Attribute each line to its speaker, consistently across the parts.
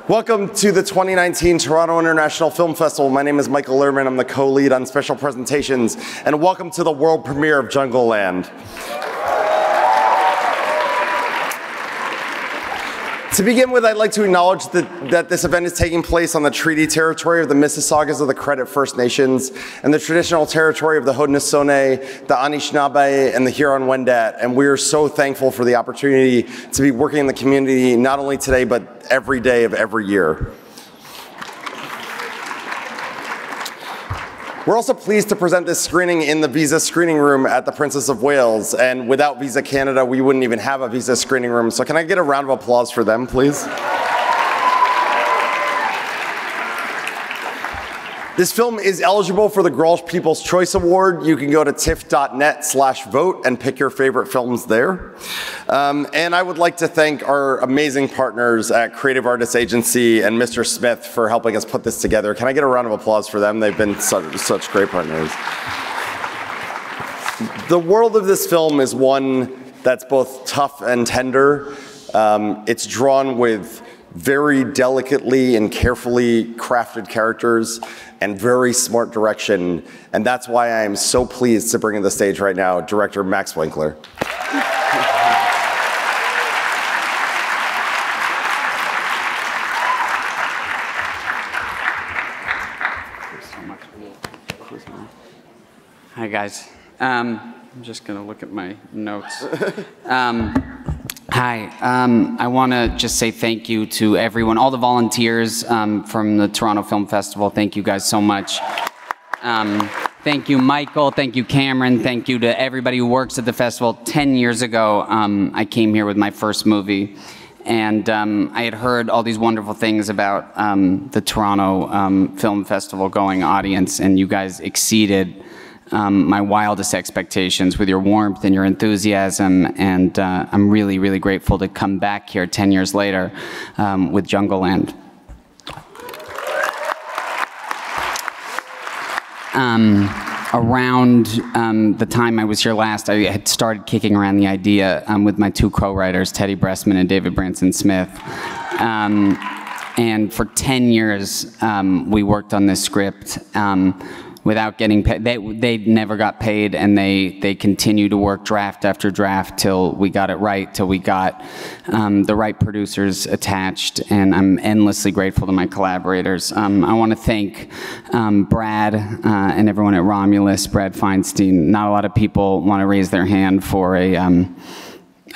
Speaker 1: Welcome to the 2019 Toronto International Film Festival. My name is Michael Lerman. I'm the co-lead on special presentations. And welcome to the world premiere of JUNGLELAND. To begin with, I'd like to acknowledge that this event is taking place on the treaty territory of the Mississaugas of the Credit First Nations and the traditional territory of the Haudenosaunee, the Anishinaabe, and the Huron-Wendat. And we are so thankful for the opportunity to be working in the community not only today, but every day of every year. We're also pleased to present this screening in the Visa screening room at the Princess of Wales. And without Visa Canada, we wouldn't even have a Visa screening room. So can I get a round of applause for them, please? This film is eligible for the Grolsch People's Choice Award. You can go to tiff.net/vote and pick your favorite films there. And I would like to thank our amazing partners at Creative Artists Agency and Mr. Smith for helping us put this together. Can I get a round of applause for them? They've been such great partners. The world of this film is one that's both tough and tender. It's drawn with very delicately and carefully crafted characters and very smart direction. And that's why I am so pleased to bring to the stage right now director Max Winkler.
Speaker 2: Hi guys. I'm just gonna look at my notes. Hi, I want to just say thank you to everyone, all the volunteers from the Toronto Film Festival. Thank you guys so much. Thank you, Michael. Thank you, Cameron. Thank you to everybody who works at the festival. 10 years ago, I came here with my first movie, and I had heard all these wonderful things about the Toronto Film Festival going audience, and you guys exceeded my wildest expectations with your warmth and your enthusiasm, and I'm really, really grateful to come back here 10 years later with JUNGLELAND. Around the time I was here last, I had started kicking around the idea with my two co-writers, Teddy Bressman and David Branson Smith. And for 10 years, we worked on this script without getting paid. They never got paid, and they continued to work draft after draft till we got it right, till we got the right producers attached, and I'm endlessly grateful to my collaborators. I want to thank Brad and everyone at Romulus, Brad Feinstein. Not a lot of people want to raise their hand for a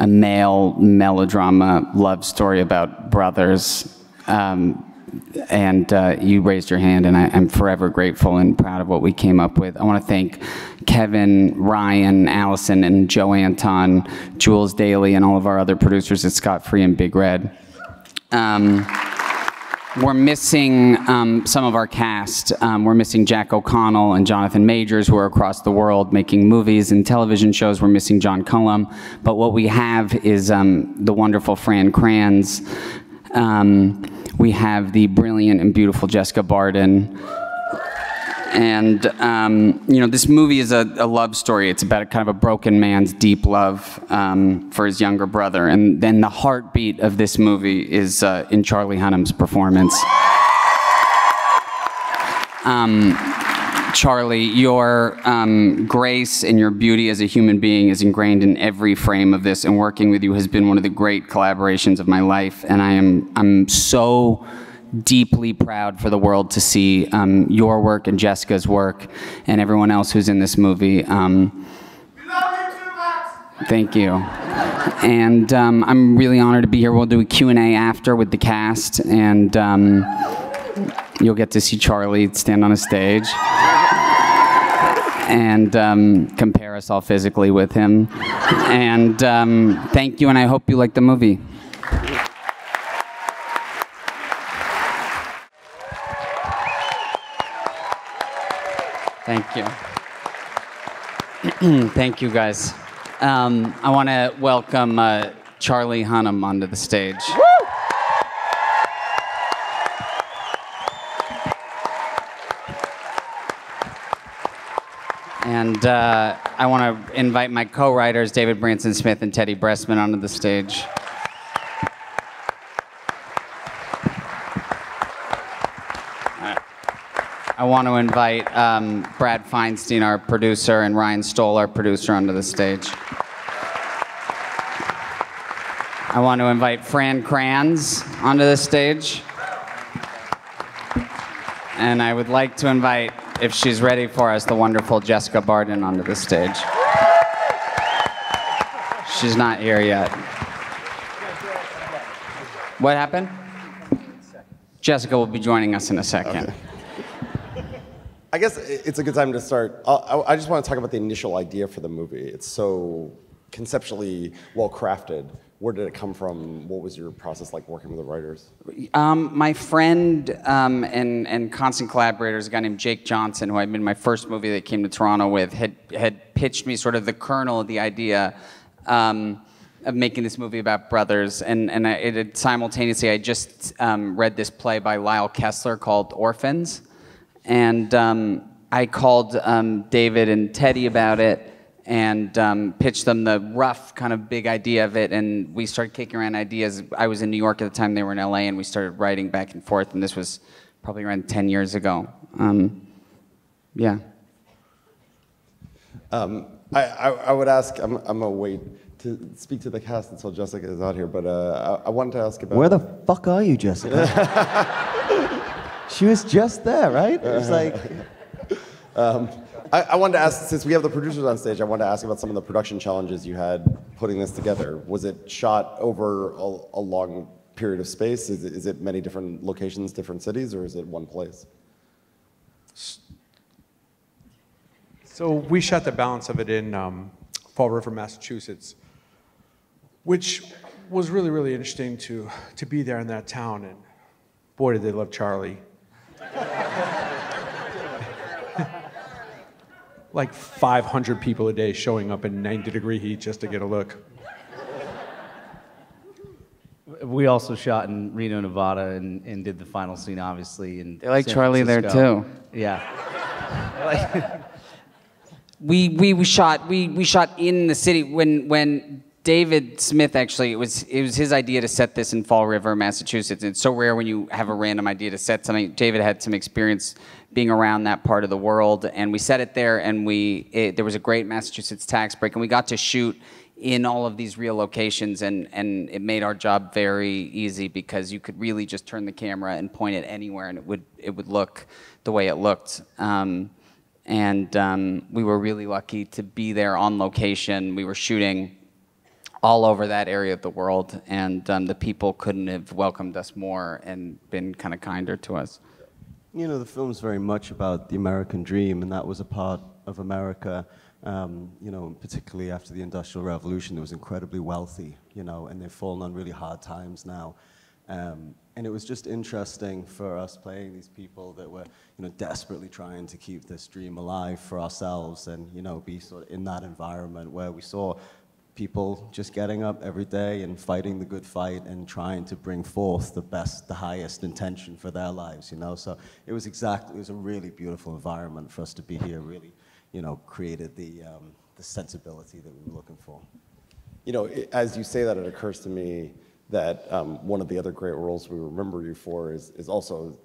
Speaker 2: male melodrama love story about brothers. And you raised your hand, and I'm forever grateful and proud of what we came up with. I want to thank Kevin, Ryan, Allison, and Joe Anton, Jules Daly, and all of our other producers at Scott Free and Big Red. We're missing some of our cast. We're missing Jack O'Connell and Jonathan Majors, who are across the world making movies and television shows. We're missing John Cullum. But what we have is the wonderful Fran Kranz. We have the brilliant and beautiful Jessica Barden. And, you know, this movie is a love story. It's about kind of a broken man's deep love for his younger brother. And then the heartbeat of this movie is in Charlie Hunnam's performance. Charlie, your grace and your beauty as a human being is ingrained in every frame of this, and working with you has been one of the great collaborations of my life, and I'm so deeply proud for the world to see your work and Jessica's work and everyone else who's in this movie. Thank you. And I'm really honored to be here. We'll do a Q&A after with the cast, and you'll get to see Charlie stand on a stage and compare us all physically with him. And thank you, and I hope you like the movie. Thank you. Thank you, guys. I want to welcome Charlie Hunnam onto the stage. Woo! And I want to invite my co-writers, David Branson Smith and Teddy Bressman, onto the stage. I want to invite Brad Feinstein, our producer, and Ryan Stoll, our producer, onto the stage. I want to invite Fran Kranz onto the stage. And I would like to invite, if she's ready for us, the wonderful Jessica Barden onto the stage. She's not here yet. What happened? Jessica will be joining us in a second.
Speaker 1: Okay. I guess it's a good time to start. I just want to talk about the initial idea for the movie. It's so conceptually well crafted. Where did it come from? What was your process like working with the writers?
Speaker 2: My friend and constant collaborator is a guy named Jake Johnson, who I made my first movie that came to Toronto with, had pitched me sort of the kernel of the idea of making this movie about brothers. And it had simultaneously, I just read this play by Lyle Kessler called Orphans. And I called David and Teddy about it and pitched them the rough kind of big idea of it. And we started kicking around ideas. I was in New York at the time, they were in LA, and we started writing back and forth. And this was probably around 10 years ago. Yeah.
Speaker 1: I would ask, I'm going to wait to speak to the cast until Jessica is out here, but I wanted to ask about...
Speaker 3: Where the fuck are you, Jessica? She was just there, right? It was like...
Speaker 1: I wanted to ask, since we have the producers on stage, I wanted to ask about some of the production challenges you had putting this together. Was it shot over a long period of space? Is it many different locations, different cities, or is it one place?
Speaker 4: So we shot the balance of it in Fall River, Massachusetts, which was really, really interesting to be there in that town, and boy, did they love Charlie. Like 500 people a day showing up in 90-degree heat just to get a look.
Speaker 3: We also shot in Reno, Nevada, and did the final scene, obviously, in
Speaker 2: They like
Speaker 3: San
Speaker 2: Charlie there
Speaker 3: Francisco.
Speaker 2: too.
Speaker 3: Yeah.
Speaker 2: We shot in the city when David Smith, actually, it was his idea to set this in Fall River, Massachusetts. It's so rare when you have a random idea to set something. David had some experience being around that part of the world, and we set it there, and there was a great Massachusetts tax break, and we got to shoot in all of these real locations, and it made our job very easy because you could really just turn the camera and point it anywhere, and it would look the way it looked. We were really lucky to be there on location. We were shooting all over that area of the world, and the people couldn't have welcomed us more and been kind of kinder to us.
Speaker 3: You know, the film's very much about the American dream, and that was a part of America, you know, particularly after the Industrial Revolution, that was incredibly wealthy, you know, and they've fallen on really hard times now. And it was just interesting for us playing these people that were, you know, desperately trying to keep this dream alive for ourselves and, you know, be sort of in that environment where we saw people just getting up every day and fighting the good fight and trying to bring forth the highest intention for their lives, you know. So it was a really beautiful environment for us to be here, really, you know, created the sensibility that we were looking for.
Speaker 1: You know, as you say that, it occurs to me that one of the other great roles we remember you for is also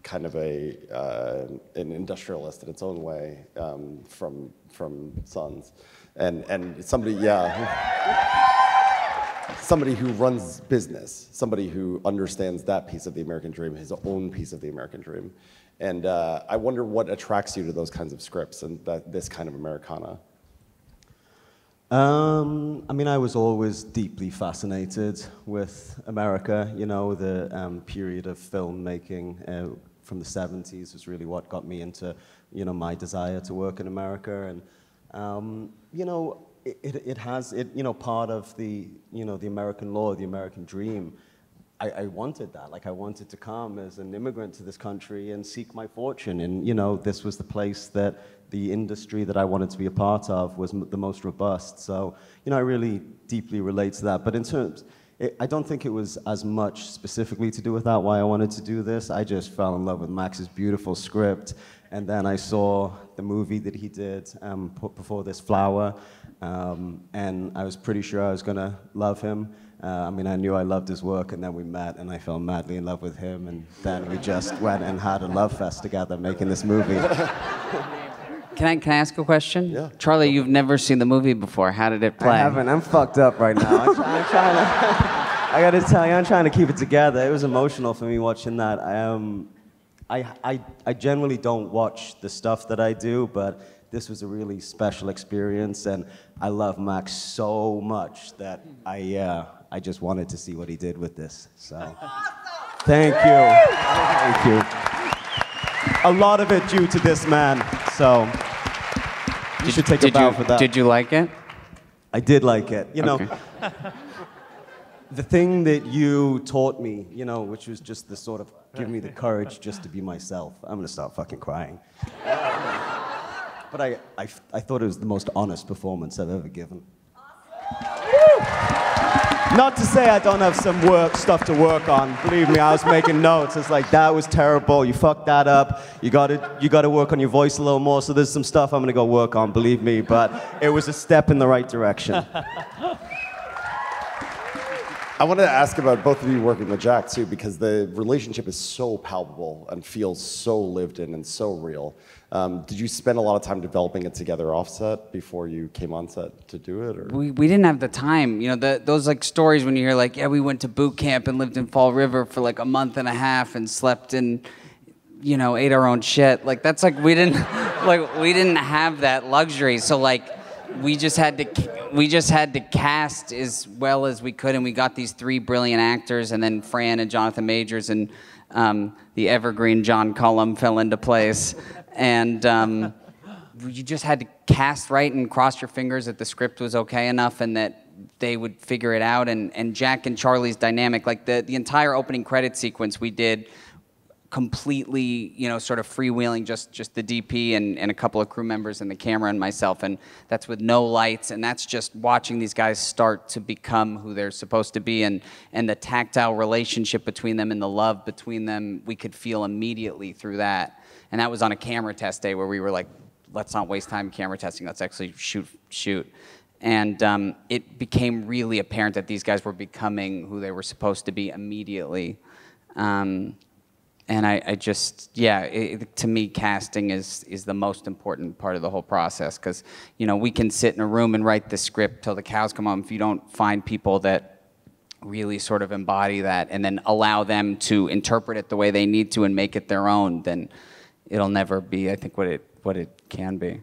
Speaker 1: kind of an industrialist in its own way, from Sons, and somebody, somebody who runs business, somebody who understands that piece of the American dream, his own piece of the American dream, and I wonder what attracts you to those kinds of scripts and this kind of Americana.
Speaker 3: I mean, I was always deeply fascinated with America. You know, the period of filmmaking from the 70s was really what got me into, you know, my desire to work in America. And, you know, it has, you know, part of the, you know, the American law, the American dream. I wanted that. Like, I wanted to come as an immigrant to this country and seek my fortune. And, you know, this was the place that the industry that I wanted to be a part of was the most robust. So, you know, I really deeply relate to that. But in terms, I don't think it was as much specifically to do with that, why I wanted to do this. I just fell in love with Max's beautiful script. And then I saw the movie that he did before this, Flower. And I was pretty sure I was going to love him. I mean, I knew I loved his work, and then we met, and I fell madly in love with him, and then we just went and had a love fest together making this movie.
Speaker 2: Can I ask a question?
Speaker 1: Yeah.
Speaker 2: Charlie, you've never seen the movie before. How did it play?
Speaker 3: I haven't. I'm fucked up right now. I'm trying to... I gotta tell you, I'm trying to keep it together. It was emotional for me watching that. I generally don't watch the stuff that I do, but this was a really special experience, and I love Max so much that I just wanted to see what he did with this. So, thank you. Thank you. A lot of it due to this man. So, you should take a bow for that.
Speaker 2: Did you like it?
Speaker 3: I did like it. You know,
Speaker 2: Okay.
Speaker 3: the thing that you taught me, you know, which was just the sort of give me the courage just to be myself. I'm gonna start fucking crying. But I thought it was the most honest performance I've ever given. Not to say I don't have some stuff to work on. Believe me, I was making notes. It's like, that was terrible. You fucked that up. You gotta work on your voice a little more. So there's some stuff I'm gonna go work on, believe me. But it was a step in the right direction.
Speaker 1: I wanted to ask about both of you working with Jack too, because the relationship is so palpable and feels so lived in and so real. Did you spend a lot of time developing it together offset before you came on set to do it? Or?
Speaker 2: We didn't have the time. You know, those like stories when you hear like, yeah, we went to boot camp and lived in Fall River for like a month and a half and slept in, you know, ate our own shit. Like that's like we didn't have that luxury. So like we just had to cast as well as we could, and we got these 3 brilliant actors, and then Fran and Jonathan Majors and the evergreen John Cullum fell into place. And you just had to cast right and cross your fingers that the script was okay enough and that they would figure it out. And Jack and Charlie's dynamic, like the entire opening credit sequence we did completely, you know, sort of freewheeling, just the DP and a couple of crew members and the camera and myself. And that's with no lights. And that's just watching these guys start to become who they're supposed to be. And the tactile relationship between them and the love between them, we could feel immediately through that. And that was on a camera test day where we were like, let's not waste time camera testing. Let's actually shoot. And it became really apparent that these guys were becoming who they were supposed to be immediately. And I just, yeah, to me, casting is the most important part of the whole process, because, you know, we can sit in a room and write the script till the cows come home. If you don't find people that really sort of embody that and then allow them to interpret it the way they need to and make it their own, then it'll never be, I think, what it can be.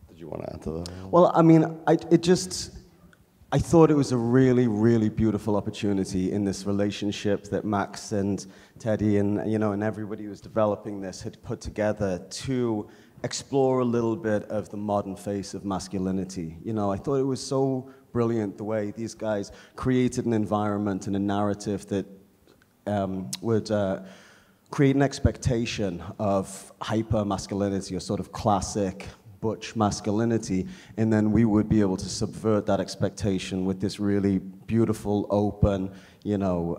Speaker 1: Did you want to add to that?
Speaker 3: Well, I mean, I thought it was a really, really beautiful opportunity in this relationship that Max and Teddy and, you know, and everybody who was developing this had put together to explore a little bit of the modern face of masculinity. You know, I thought it was so brilliant the way these guys created an environment and a narrative that would create an expectation of hyper masculinity, or sort of classic butch masculinity, and then we would be able to subvert that expectation with this really beautiful, open, you know,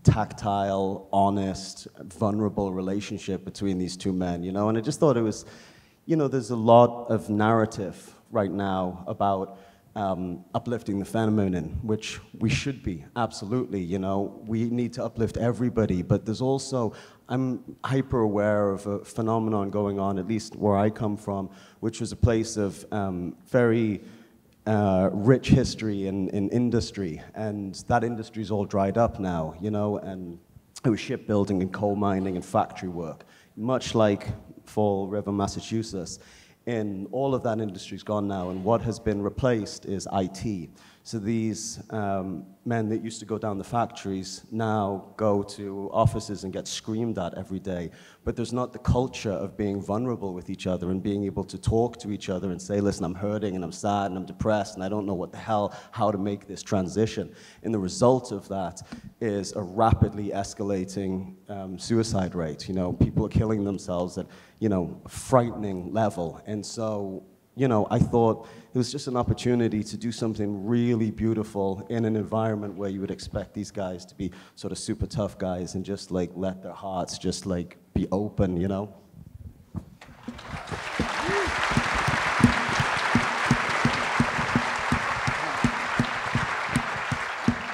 Speaker 3: tactile, honest, vulnerable relationship between these two men, you know. And I just thought it was, you know, there's a lot of narrative right now about uplifting the feminine, which we should be, absolutely, you know. We need to uplift everybody, but there's also, I'm hyper aware of a phenomenon going on, at least where I come from, which was a place of very rich history in industry, and that industry's all dried up now, you know, and it was shipbuilding and coal mining and factory work, much like Fall River, Massachusetts. And all of that industry's gone now, and what has been replaced is IT. So these men that used to go down the factories now go to offices and get screamed at every day. But there's not the culture of being vulnerable with each other and being able to talk to each other and say, listen, I'm hurting and I'm sad and I'm depressed and I don't know what the hell, how to make this transition. And the result of that is a rapidly escalating suicide rate. You know, people are killing themselves at, you know, a frightening level. And so, you know, I thought it was just an opportunity to do something really beautiful in an environment where you would expect these guys to be sort of super tough guys and just like let their hearts just like be open, you know?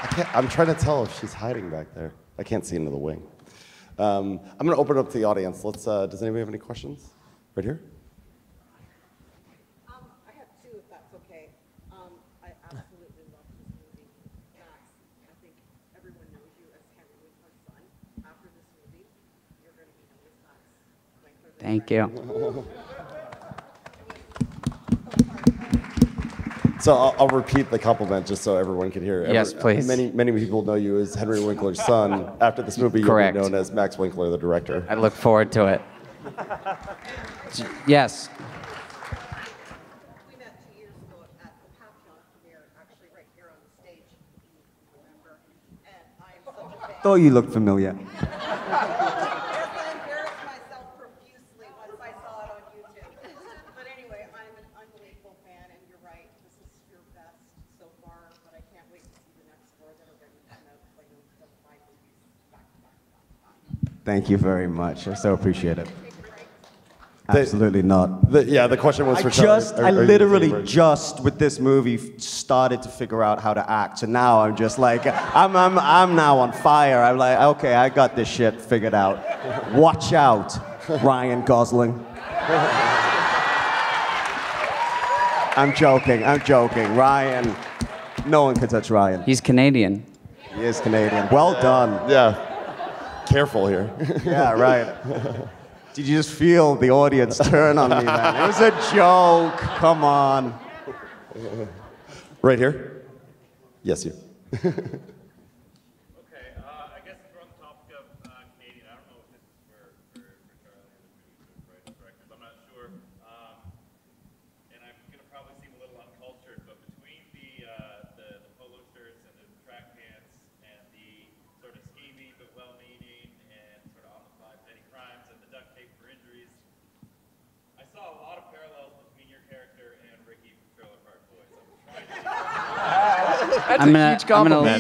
Speaker 1: I I'm trying to tell if she's hiding back there. I can't see into the wing. I'm going to open it up to the audience. Let's. Does anybody have any questions? Right here.
Speaker 5: I have two, if that's okay. I absolutely love this movie. Max, I think everyone knows you as Henry Winkler's son. After this movie, you're going to be known as Max Winkler.
Speaker 2: Thank you.
Speaker 1: So I'll repeat the compliment just so everyone can hear.
Speaker 2: Yes, please.
Speaker 1: Many people know you as Henry Winkler's son. After this movie, you'll be known as Max Winkler, the director.
Speaker 2: I look forward to it. Yes.
Speaker 5: We met 2 years ago at the Papillon premiere, actually right here on the stage, if you remember. And I'm such a fan.
Speaker 3: Thought you looked familiar.
Speaker 5: Yes, I embarrassed myself profusely once I saw it on YouTube. But anyway, I'm an unbelievable fan, and you're right, this is your best so far, but I can't wait to see the next four that are going to come out, like the 5 movies back to back to back.
Speaker 3: Thank you very much. I so appreciate it. Absolutely not.
Speaker 1: The question was for Charlie.
Speaker 3: I literally just with this movie started to figure out how to act. So now I'm just like, I'm now on fire. I'm like, okay, I got this shit figured out. Watch out, Ryan Gosling. I'm joking. Ryan, no one can touch Ryan.
Speaker 2: He's Canadian.
Speaker 3: He is Canadian. Well done.
Speaker 1: Yeah. Careful here.
Speaker 3: Yeah, right. Did you just feel the audience turn on me, man? It was a joke. Come on.
Speaker 1: Right here? Yes, you.
Speaker 6: Okay, I guess we're on the topic of Canadian. I don't know if this is for Charlie and the writers, directors. I'm not sure. And I'm going to probably seem a little uncultured, but between the polo shirts and the track pants and the sort of scheming but well-meaning and sort of on-the-fly petty crimes and the duct tape for injuries, I saw a lot of parallels between your character and Ricky from Trailer Park Boys. I'm trying to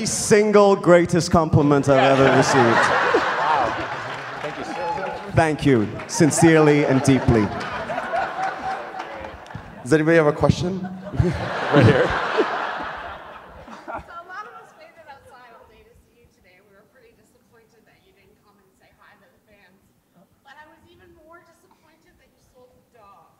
Speaker 3: The single greatest compliment I've ever received.
Speaker 6: Wow. Thank you so much.
Speaker 3: Thank you, sincerely and deeply.
Speaker 1: Does anybody have a question? Right here.
Speaker 5: So a lot of us waited outside all day to see you today. We were pretty disappointed that you didn't come and say hi to the fans. But I was even more disappointed that you sold the dog.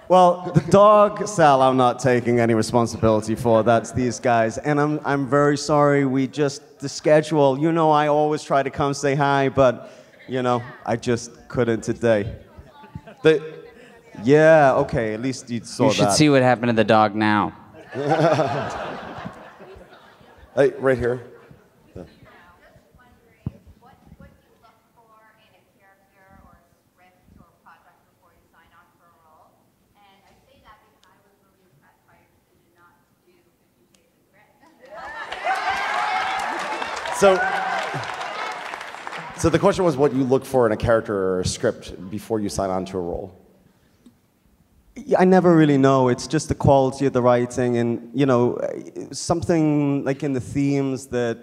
Speaker 3: Well, the dog sell I'm not taking any responsibility for. That's these guys. And I'm very sorry. The schedule, I always try to come say hi, but, I just couldn't today. Yeah, okay, at least you saw that.
Speaker 2: You should see what happened to the dog now.
Speaker 1: Hey, right here.
Speaker 7: Just wondering, what do you look for in a character or script or project before you sign on for a role? And I say that because I was really impressed by your decision not to do 50 Shades of Grey.
Speaker 1: So the question was what you look for in a character or a script before you sign on to a role.
Speaker 3: I never really know. It's just the quality of the writing and, something like in the themes that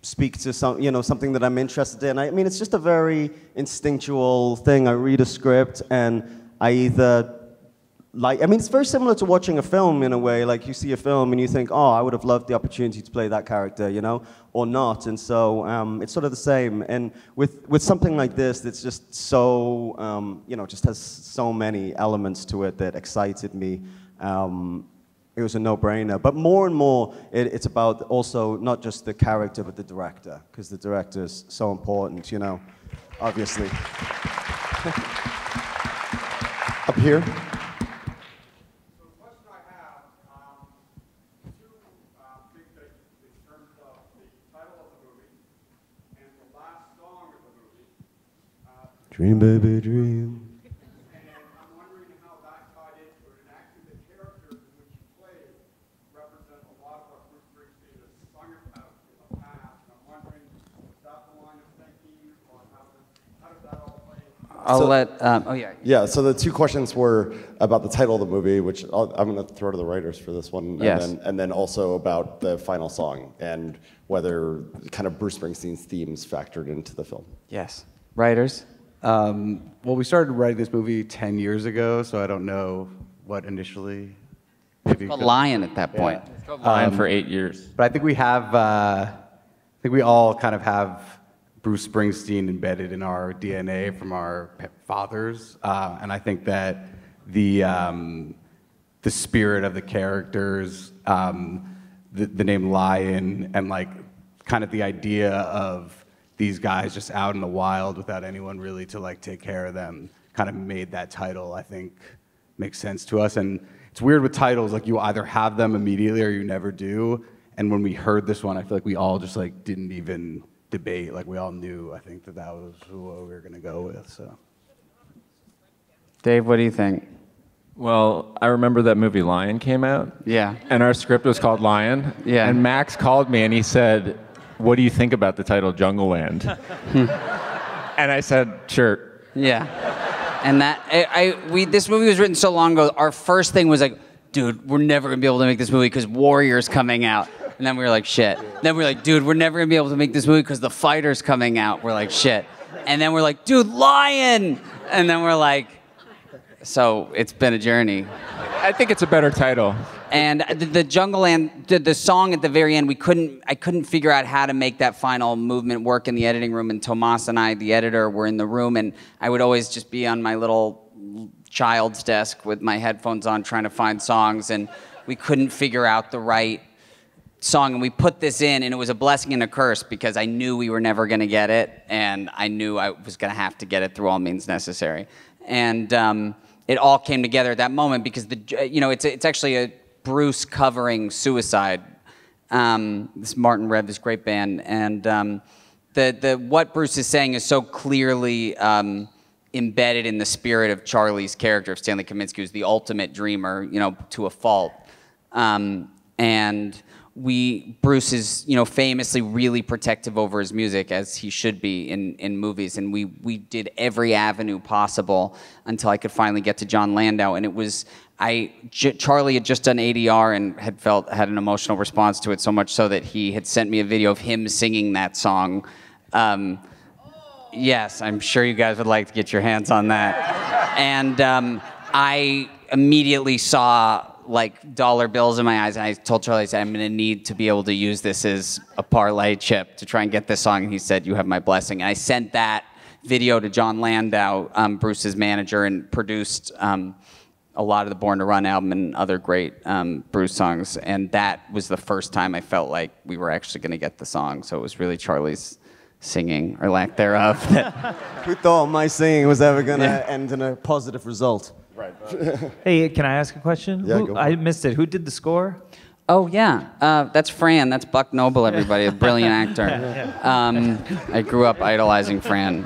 Speaker 3: speak to something that I'm interested in. I mean, it's just a very instinctual thing. I read a script and I either it's very similar to watching a film in a way. Like you see a film and you think, oh, I would have loved the opportunity to play that character, or not. And so it's sort of the same. And with something like this, it's just so, just has so many elements to it that excited me. It was a no-brainer. But more and more, it's about also not just the character, but the director, because the director is so important, obviously.
Speaker 1: Up here. Dream, baby, dream.
Speaker 8: And I'm wondering how that tied into it. And actually, the characters in which you played represent a lot of what Bruce Springsteen has sung about in the past. And I'm wondering, is that the line of thinking, or how does that all play?
Speaker 1: Yeah, so the two questions were about the title of the movie, which I'm going to throw to the writers for this one.
Speaker 2: Yes.
Speaker 1: And then also about the final song and whether kind of Bruce Springsteen's themes factored into the film.
Speaker 2: Yes. Writers?
Speaker 9: Well, we started writing this movie 10 years ago, so I don't know what initially maybe do.
Speaker 2: Called Lion at that point.
Speaker 9: It's
Speaker 10: called Lion for 8 years.
Speaker 9: But I think we have, I think we all kind of have Bruce Springsteen embedded in our DNA from our fathers, and I think that the spirit of the characters, the name Lion, and like kind of the idea of these guys just out in the wild without anyone really to like take care of them, kind of made that title, I think, make sense to us. And it's weird with titles, like you either have them immediately or you never do. And when we heard this one, I feel like we all just like didn't even debate. Like we all knew, I think, that was what we were gonna go with. So,
Speaker 2: Dave, what do you think?
Speaker 10: Well, I remember that movie Lion came out.
Speaker 2: Yeah.
Speaker 10: And our script was called Lion.
Speaker 2: Yeah.
Speaker 10: And Max called me and he said, "What do you think about the title JUNGLELAND?" And I said, "Sure."
Speaker 2: Yeah. And that this movie was written so long ago. Our first thing was like, dude, we're never gonna be able to make this movie because Warrior's coming out. And then we were like, shit. Then we were like, dude, we're never gonna be able to make this movie because The Fighter's coming out. We're like, shit. And then we're like, dude, Lion. And then we're like, so it's been a journey.
Speaker 10: I think it's a better title.
Speaker 2: And the JUNGLELAND, the song at the very end, I couldn't figure out how to make that final movement work in the editing room. And Tomas and I, the editor, were in the room, and I would always just be on my little child's desk with my headphones on trying to find songs, and we couldn't figure out the right song. And we put this in, and it was a blessing and a curse because I knew we were never going to get it, and I knew I was going to have to get it through all means necessary. And it all came together at that moment because it's actually a Bruce covering Suicide. This Martin Rev, this great band, and what Bruce is saying is so clearly embedded in the spirit of Charlie's character of Stanley Kaminsky, who's the ultimate dreamer, to a fault. And Bruce is, famously really protective over his music, as he should be in movies. And we did every avenue possible until I could finally get to John Landau. And it was, Charlie had just done ADR and had an emotional response to it, so much so that he had sent me a video of him singing that song. Yes, I'm sure you guys would like to get your hands on that. And I immediately saw like dollar bills in my eyes, and I told Charlie, I said, I'm gonna need to be able to use this as a parlay chip to try and get this song, and he said, you have my blessing. And I sent that video to John Landau, Bruce's manager, and produced a lot of the Born to Run album and other great Bruce songs, and that was the first time I felt like we were actually gonna get the song, so it was really Charlie's singing, or lack thereof.
Speaker 3: Who thought my singing was ever gonna end in a positive result?
Speaker 1: Right.
Speaker 11: Hey, can I ask a question?
Speaker 1: Yeah, go.
Speaker 11: I missed it. Who did the score?
Speaker 2: Oh, yeah. That's Fran. That's Buck Noble, everybody. A brilliant actor. I grew up idolizing Fran.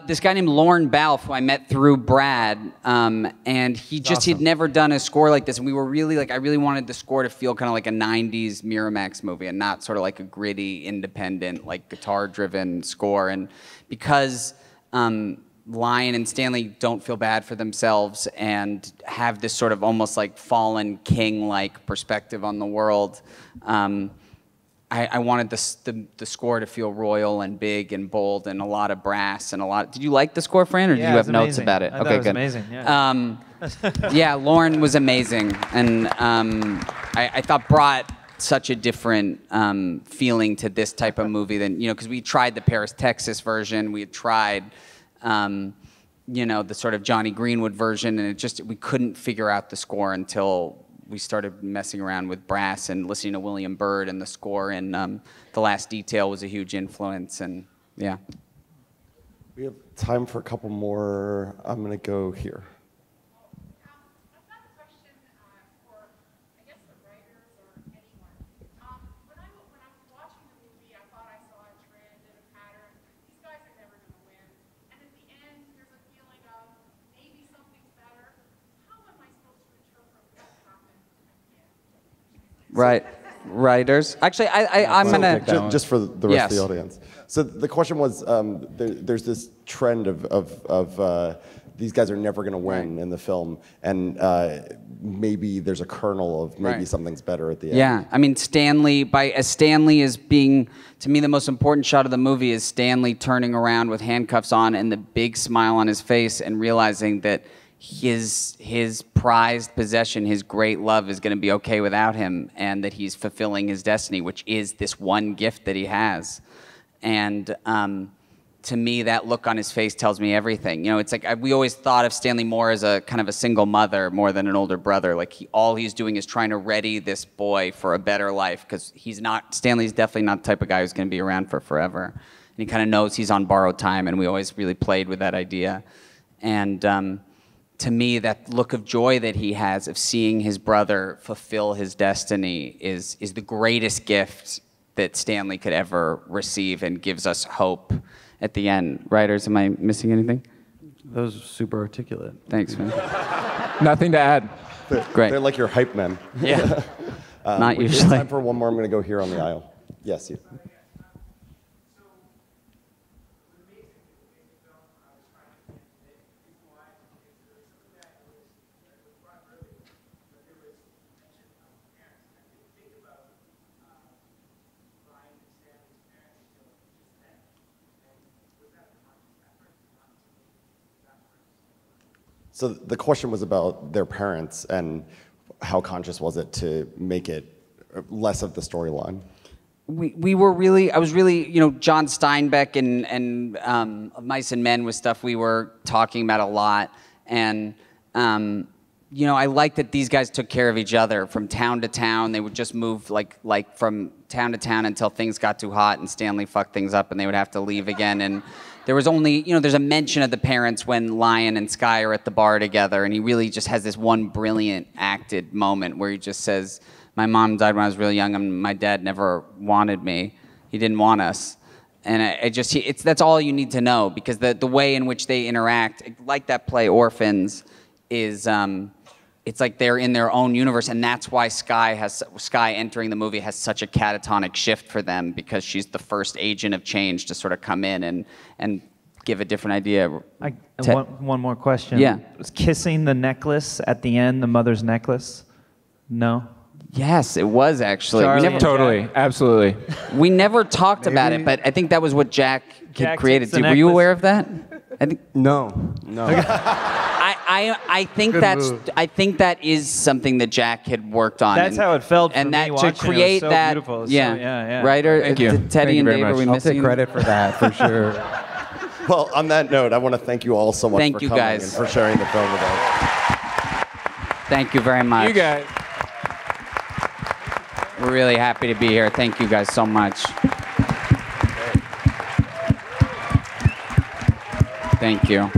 Speaker 2: This guy named Lorne Balfe, who I met through Brad, and he'd never done a score like this. And we were really I really wanted the score to feel kind of like a 90s Miramax movie and not sort of like a gritty, independent, like guitar-driven score. And because Lion and Stanley don't feel bad for themselves and have this sort of almost like fallen king-like perspective on the world, I wanted the score to feel royal and big and bold and a lot of brass and a lot. Did you like the score, Fran, or did you have notes about it?
Speaker 11: I thought it was amazing. Yeah.
Speaker 2: Yeah, Lauren was amazing, and I thought brought such a different feeling to this type of movie than because we tried the Paris, Texas version, we had tried the sort of Johnny Greenwood version, and we couldn't figure out the score until we started messing around with brass and listening to William Byrd, and the score and The Last Detail was a huge influence, and yeah.
Speaker 1: We have time for a couple more. I'm gonna go here.
Speaker 7: I've got a question for, I guess, the writers or anyone. When I was watching the movie, I thought I saw a trend and a pattern. These guys are never going to win. And at the end, there's a feeling of maybe something's better. How am I supposed to interpret what happened at the end?
Speaker 2: Right. Writers. Actually, I'm gonna
Speaker 1: just for the rest of the audience. So the question was, there's this trend of these guys are never going to win in the film, and maybe there's a kernel of maybe something's better at the end.
Speaker 2: Yeah, I mean Stanley as being, to me, the most important shot of the movie is Stanley turning around with handcuffs on and the big smile on his face and realizing that his prized possession, his great love, is going to be okay without him, and that he's fulfilling his destiny, which is this one gift that he has. And to me, that look on his face tells me everything. You know, it's like we always thought of Stanley more as a kind of a single mother more than an older brother. Like all he's doing is trying to ready this boy for a better life, because Stanley's definitely not the type of guy who's going to be around for forever. And he kind of knows he's on borrowed time, and we always really played with that idea. And to me, that look of joy that he has of seeing his brother fulfill his destiny is the greatest gift that Stanley could ever receive, and gives us hope at the end. Writers, am I missing anything?
Speaker 9: That was super articulate.
Speaker 2: Thanks, man.
Speaker 10: Nothing to add.
Speaker 2: Great.
Speaker 1: They're like your hype men.
Speaker 2: Yeah. Not
Speaker 1: We have
Speaker 2: usually.
Speaker 1: time for one more. I'm going to go here on the aisle. Yes, you. So the question was about their parents, and how conscious was it to make it less of the storyline?
Speaker 2: We were really, I was really, you know, John Steinbeck and Mice and Men was stuff we were talking about a lot. And, you know, I like that these guys took care of each other from town to town. They would just move like from town to town until things got too hot and Stanley fucked things up and they would have to leave again. And there was only, you know, there's a mention of the parents when Lion and Sky are at the bar together, and he really just has this one brilliant acted moment where he just says, my mom died when I was really young, and my dad never wanted me. He didn't want us. And that's all you need to know, because the way in which they interact, like that play Orphans, is it's like they're in their own universe, and that's why Sky entering the movie has such a catatonic shift for them, because she's the first agent of change to sort of come in and give a different idea.
Speaker 11: One more question.
Speaker 2: Yeah.
Speaker 11: Was kissing the necklace at the end the mother's necklace? No?
Speaker 2: Yes, it was actually.
Speaker 10: Totally, absolutely.
Speaker 2: We never talked about it, but I think that was what Jack had created. Were you aware of that? I think
Speaker 3: No.
Speaker 2: I think that is something that Jack had worked on.
Speaker 11: That's how it felt for
Speaker 2: and
Speaker 11: me
Speaker 2: that
Speaker 11: watching.
Speaker 2: to create
Speaker 11: it was so
Speaker 2: that,
Speaker 11: beautiful.
Speaker 2: yeah. Right?
Speaker 10: Thank you.
Speaker 2: Teddy
Speaker 10: Thank you
Speaker 2: and
Speaker 10: very
Speaker 2: Dave, are we
Speaker 10: much.
Speaker 9: I'll
Speaker 2: missing?
Speaker 9: take credit for that, for sure.
Speaker 1: Well, on that note, I want to thank you all so much
Speaker 2: Thank
Speaker 1: for
Speaker 2: you,
Speaker 1: coming
Speaker 2: guys.
Speaker 1: and for sharing the film with us.
Speaker 2: Thank you very much.
Speaker 10: You guys.
Speaker 2: We're really happy to be here. Thank you guys so much. Thank you.